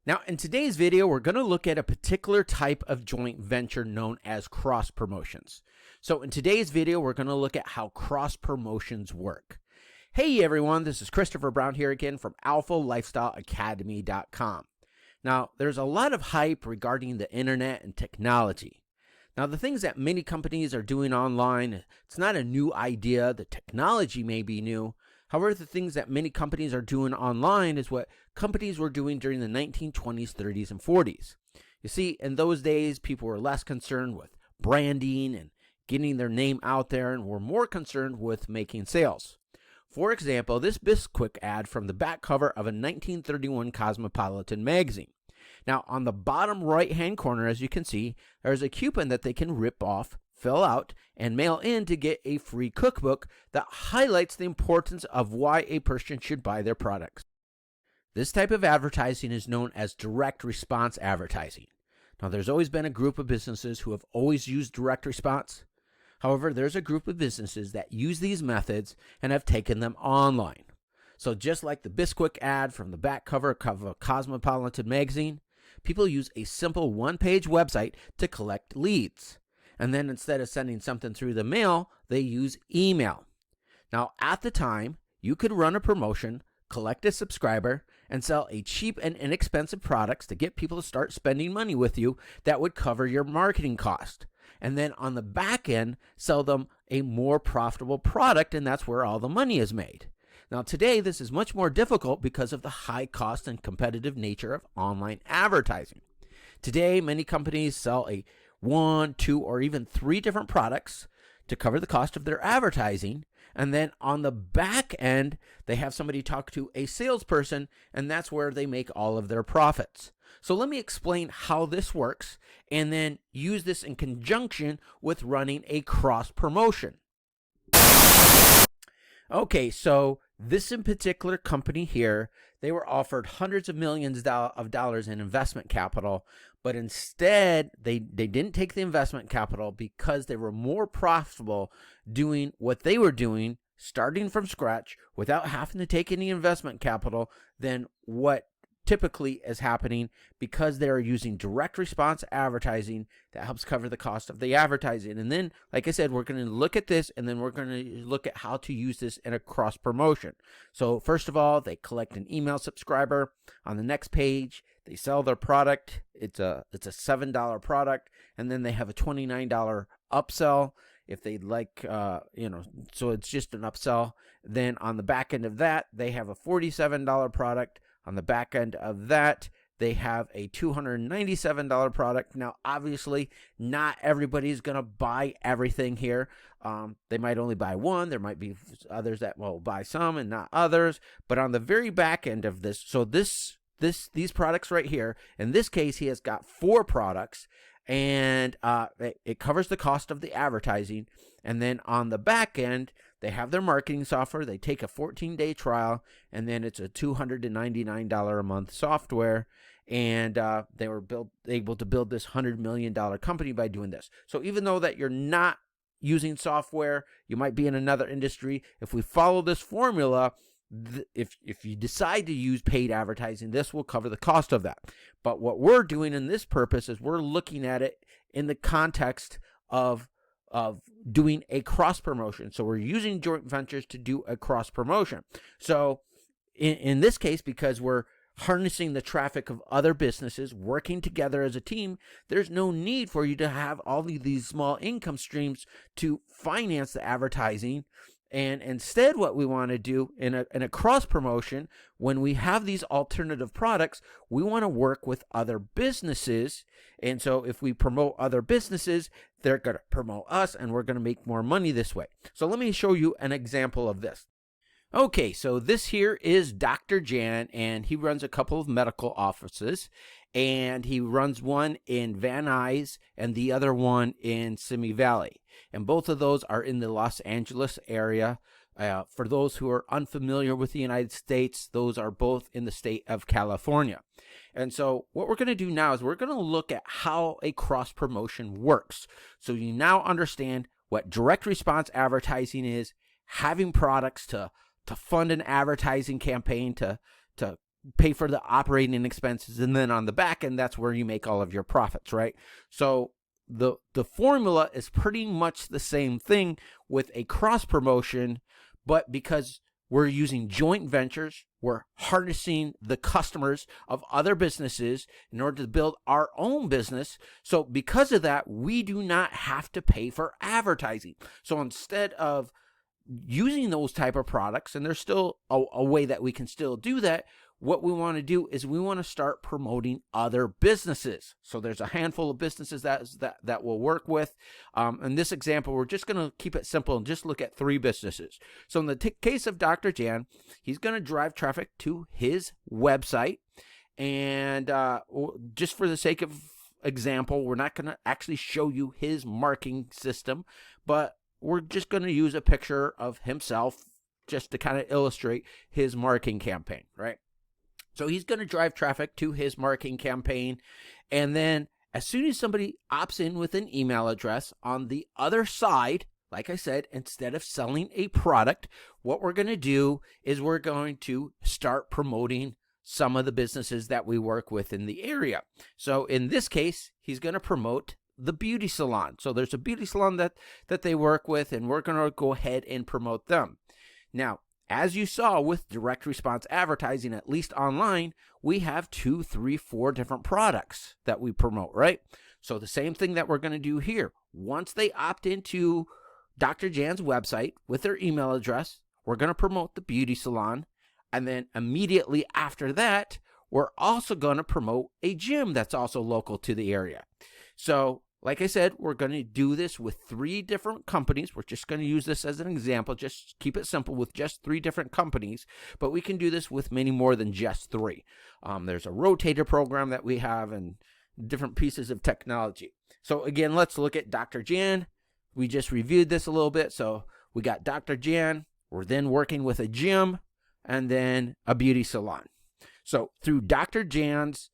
Now, in today's video, we're going to look at a particular type of joint venture known as cross promotions. So in today's video, we're going to look at how cross promotions work. Hey everyone, this is Christopher Brown here again from alphalifestyleacademy.com. Now, there's a lot of hype regarding the internet and technology. Now, the things that many companies are doing online, it's not a new idea. The technology may be new. However, the things that many companies are doing online is what companies were doing during the 1920s, 30s, and 40s. You see, in those days, people were less concerned with branding and getting their name out there and were more concerned with making sales. For example, this Bisquick ad from the back cover of a 1931 Cosmopolitan magazine. Now, on the bottom right-hand corner, as you can see, there's a coupon that they can rip off, fill out, and mail in to get a free cookbook that highlights the importance of why a person should buy their products. This type of advertising is known as direct response advertising. Now, there's always been a group of businesses who have always used direct response. However, there's a group of businesses that use these methods and have taken them online. So just like the Bisquick ad from the back cover of a Cosmopolitan magazine, people use a simple one-page website to collect leads. And then instead of sending something through the mail, they use email. Now, at the time, you could run a promotion, collect a subscriber, and sell a cheap and inexpensive products to get people to start spending money with you that would cover your marketing cost. And then on the back end, sell them a more profitable product, and that's where all the money is made. Now, today, this is much more difficult because of the high cost and competitive nature of online advertising. Today, many companies sell a 1, 2, or even 3 different products to cover the cost of their advertising. And then on the back end, they have somebody talk to a salesperson, and that's where they make all of their profits. So let me explain how this works and then use this in conjunction with running a cross promotion. Okay, so this in particular company here, they were offered hundreds of millions of dollars in investment capital, but instead they didn't take the investment capital because they were more profitable doing what they were doing, starting from scratch without having to take any investment capital than what typically is happening because they are using direct response advertising that helps cover the cost of the advertising. And then, like I said, we're going to look at this and then we're going to look at how to use this in a cross promotion. So first of all, they collect an email subscriber. On the next page, they sell their product. It's a $7 product, and then they have a $29 upsell if they'd like, so it's just an upsell. Then on the back end of that, they have a $47 product. On the back end of that, they have a $297 product. Now, obviously, not everybody's going to buy everything here. They might only buy one. There might be others that will buy some and not others. But on the very back end of this, so these products right here, in this case, he has got 4 products, and it covers the cost of the advertising. And then on the back end, they have their marketing software. They take a 14-day trial, and then it's a $299 a month software. And they were able to build this $100 million company by doing this. So even though that you're not using software, you might be in another industry. If we follow this formula, if you decide to use paid advertising, this will cover the cost of that. But what we're doing in this purpose is we're looking at it in the context of doing a cross promotion. So we're using joint ventures to do a cross promotion. So in this case, because we're harnessing the traffic of other businesses working together as a team, there's no need for you to have all of these small income streams to finance the advertising. And instead, what we want to do in a cross promotion, when we have these alternative products, we want to work with other businesses. And so if we promote other businesses, they're going to promote us, and we're going to make more money this way. So let me show you an example of this. Okay, so this here is Dr. Jan, and he runs a couple of medical offices, and he runs one in Van Nuys and the other one in Simi Valley. And both of those are in the Los Angeles area. For those who are unfamiliar with the United States, those are both in the state of California. And so what we're going to do now is we're going to look at how a cross promotion works. So you now understand what direct response advertising is, having products to fund an advertising campaign to pay for the operating expenses, and then on the back end, that's where you make all of your profits, right? So the formula is pretty much the same thing with a cross promotion, but because we're using joint ventures, we're harnessing the customers of other businesses in order to build our own business. So because of that, we do not have to pay for advertising. So instead of using those type of products, and there's still a way that we can still do that, what we want to do is we want to start promoting other businesses. So there's a handful of businesses that we'll work with. In this example, we're just going to keep it simple and just look at 3 businesses. So in the case of Dr. Jan, he's going to drive traffic to his website. And just for the sake of example, we're not going to actually show you his marketing system, but we're just going to use a picture of himself just to kind of illustrate his marketing campaign, right? So he's going to drive traffic to his marketing campaign. And then as soon as somebody opts in with an email address, on the other side, like I said, instead of selling a product, what we're going to do is we're going to start promoting some of the businesses that we work with in the area. So in this case, he's going to promote the beauty salon. So there's a beauty salon that they work with, and we're going to go ahead and promote them. Now, as you saw with direct response advertising, at least online, we have 2, 3, 4 different products that we promote, right? So the same thing that we're going to do here. Once they opt into Dr. Jan's website with their email address, we're going to promote the beauty salon. And then immediately after that, we're also going to promote a gym that's also local to the area. So like I said, we're going to do this with 3 different companies. We're just going to use this as an example. Just keep it simple with just 3 different companies. But we can do this with many more than just 3. There's a rotator program that we have and different pieces of technology. So again, let's look at Dr. Jan. We just reviewed this a little bit. So we got Dr. Jan. We're then working with a gym and then a beauty salon. So through Dr. Jan's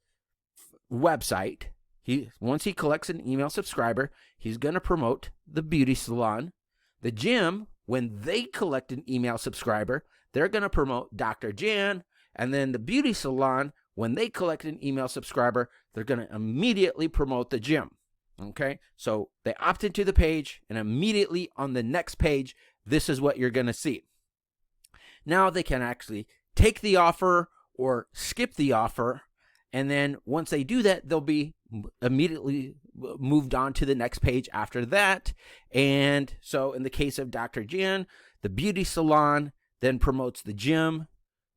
website, once he collects an email subscriber, he's going to promote the beauty salon. The gym, when they collect an email subscriber, they're going to promote Dr. Jan. And then the beauty salon, when they collect an email subscriber, they're going to immediately promote the gym. Okay, so they opt into the page, and immediately on the next page, this is what you're going to see. Now they can actually take the offer or skip the offer. And then once they do that, they'll be immediately moved on to the next page after that. And so in the case of Dr. Jan, the beauty salon then promotes the gym.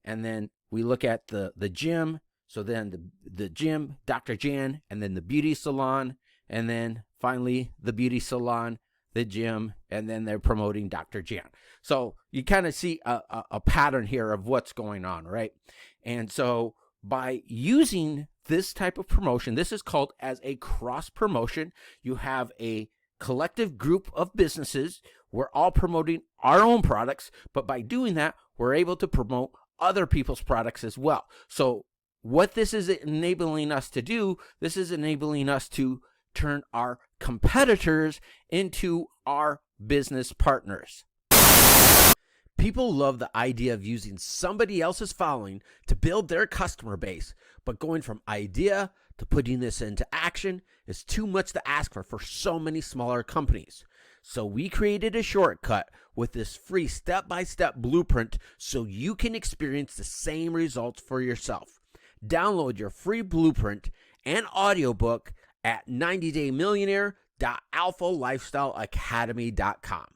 And then we look at the gym. So then the gym, Dr. Jan, and then the beauty salon. And then finally the beauty salon, the gym, and then they're promoting Dr. Jan. So you kind of see a pattern here of what's going on, right? And so by using this type of promotion, this is called as a cross promotion. You have a collective group of businesses. We're all promoting our own products, but by doing that, we're able to promote other people's products as well. So what this is enabling us to do, this is enabling us to turn our competitors into our business partners. People love the idea of using somebody else's following to build their customer base, but going from idea to putting this into action is too much to ask for so many smaller companies. So we created a shortcut with this free step-by-step blueprint so you can experience the same results for yourself. Download your free blueprint and audiobook at 90daymillionaire.alphalifestyleacademy.com.